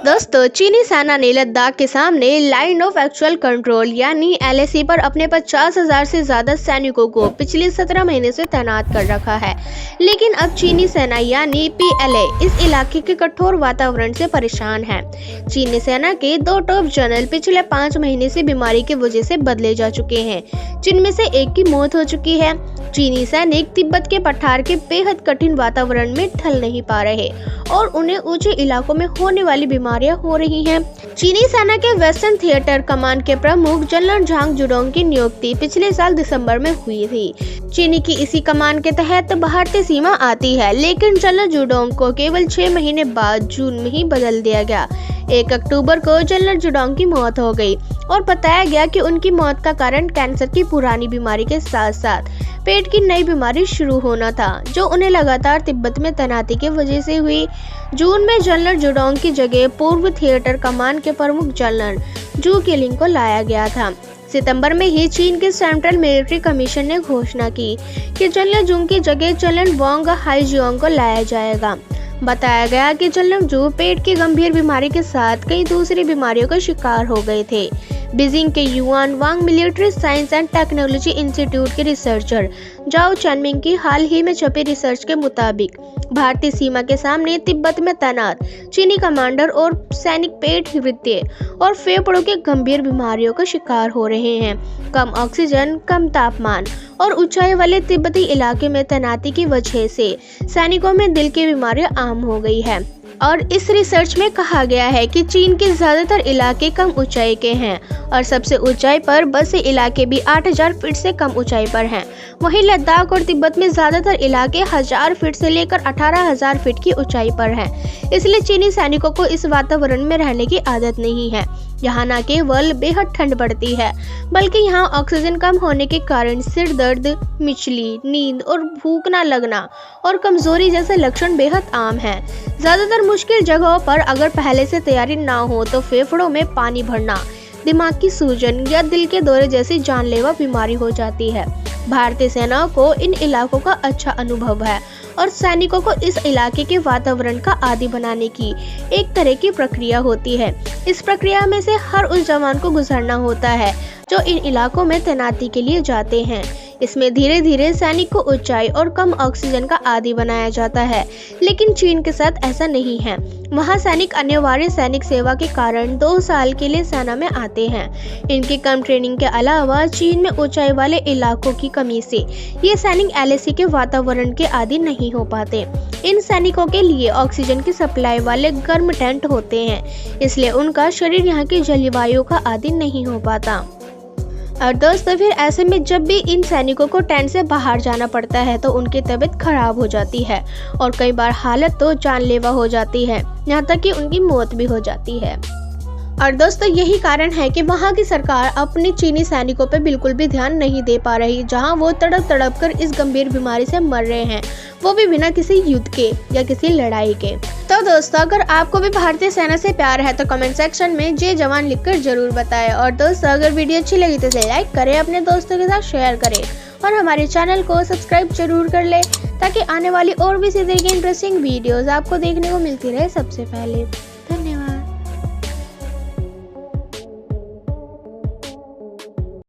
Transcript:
दोस्तों, चीनी सेना ने लद्दाख के सामने लाइन ऑफ एक्चुअल कंट्रोल यानी LAC पर अपने 50,000 से ज्यादा सैनिकों को पिछले 17 महीने से तैनात कर रखा है। लेकिन अब चीनी सेना यानी PLA इस इलाके के कठोर वातावरण से परेशान है। चीनी सेना के 2 टॉप जनरल पिछले 5 महीने से बीमारी की वजह से बदले जा चुके हैं, जिनमें से एक की मौत हो चुकी है। चीनी सैनिक तिब्बत के पठार के बेहद कठिन वातावरण में ढल नहीं पा रहे और उन्हें ऊंचे इलाकों में होने वाली बीमारियां हो रही हैं। चीनी सेना के वेस्टर्न थिएटर कमान के प्रमुख जनरल झांग जुडोंग की नियुक्ति पिछले साल दिसंबर में हुई थी। चीनी की इसी कमान के तहत भारतीय सीमा आती है, लेकिन जनरल जुडोंग को केवल 6 महीने बाद जून में ही बदल दिया गया। 1 अक्टूबर को जनरल जुडोंग की मौत हो गई और बताया गया कि उनकी मौत का कारण कैंसर की पुरानी बीमारी के साथ साथ पेट की नई बीमारी शुरू होना था, जो उन्हें लगातार तिब्बत में तैनाती की वजह से हुई। जून में जनरल जुडोंग की जगह पूर्व थिएटर कमान के प्रमुख जनरल जू किलिंग को लाया गया था। सितंबर में ही चीन के सेंट्रल मिलिट्री कमीशन ने घोषणा की कि जनरल जू की जगह जनरल वांग हाईजियांग को लाया जाएगा। बताया गया कि जनरल जू पेट की गंभीर बीमारी के साथ कई दूसरी बीमारियों का शिकार हो गए थे। बीजिंग के yuan Wang military science and technology institute के रिसर्चर जाओ चनमिंग की हाल ही में छपी रिसर्च के मुताबिक भारतीय सीमा के सामने तिब्बत में तैनात चीनी कमांडर और सैनिक पेट, हृदय और फेफड़ों की गंभीर बीमारियों का शिकार हो रहे हैं। कम ऑक्सीजन, कम तापमान और ऊंचाई वाले तिब्बती इलाके में तैनाती की वजह से सैनिकों में दिल की बीमारियां आम हो गई है। और इस रिसर्च में कहा गया है कि चीन के ज्यादातर इलाके कम ऊंचाई के हैं और सबसे ऊंचाई पर बसे इलाके भी 8,000 फीट से कम ऊंचाई पर हैं। वहीं लद्दाख और तिब्बत में ज्यादातर इलाके 1,000 फीट से लेकर 18,000 फीट की ऊंचाई पर हैं। इसलिए चीनी सैनिकों को इस वातावरण में रहने की आदत नहीं है। यहाँ न केवल बेहद ठंड पड़ती है, बल्कि यहाँ ऑक्सीजन कम होने के कारण सिर दर्द, मिचली, नींद और भूख न लगना और कमजोरी जैसे लक्षण बेहद आम हैं। ज्यादातर मुश्किल जगहों पर अगर पहले से तैयारी ना हो तो फेफड़ों में पानी भरना, दिमाग की सूजन या दिल के दौरे जैसी जानलेवा बीमारी हो जाती है। भारतीय सेना को इन इलाकों का अच्छा अनुभव है और सैनिकों को इस इलाके के वातावरण का आदी बनाने की एक तरह की प्रक्रिया होती है। इस प्रक्रिया में से हर उस जवान को गुजरना होता है जो इन इलाकों में तैनाती के लिए जाते हैं। इसमें धीरे धीरे सैनिक को ऊंचाई और कम ऑक्सीजन का आदी बनाया जाता है, लेकिन चीन के साथ ऐसा नहीं है। वहाँ सैनिक अनिवार्य सैनिक सेवा के कारण 2 साल के लिए सेना में आते हैं। इनकी कम ट्रेनिंग के अलावा चीन में ऊंचाई वाले इलाकों की कमी से ये सैनिक LAC के वातावरण के आदी नहीं हो पाते। इन सैनिकों के लिए ऑक्सीजन की सप्लाई वाले गर्म टेंट होते हैं, इसलिए उनका शरीर यहाँ की जलवायु का आदी नहीं हो पाता। और दोस्तों, फिर ऐसे में जब भी इन सैनिकों को टेंट से बाहर जाना पड़ता है तो उनकी तबीयत खराब हो जाती है और कई बार हालत तो जानलेवा हो जाती है, यहाँ तक कि उनकी मौत भी हो जाती है। और दोस्तों, यही कारण है कि वहाँ की सरकार अपने चीनी सैनिकों पर बिल्कुल भी ध्यान नहीं दे पा रही, जहाँ वो तड़प तड़प कर इस गंभीर बीमारी से मर रहे हैं, वो भी बिना किसी युद्ध के या किसी लड़ाई के। तो दोस्तों, अगर आपको भी भारतीय सेना से प्यार है तो कमेंट सेक्शन में जय जवान लिखकर जरूर बताएं। और दोस्तों, अगर वीडियो अच्छी लगी तो इसे लाइक करें, अपने दोस्तों के साथ शेयर करें और हमारे चैनल को सब्सक्राइब जरूर कर ले, ताकि आने वाली और भी इसी तरह की इंटरेस्टिंग वीडियोस आपको देखने को मिलती रहे सबसे पहले।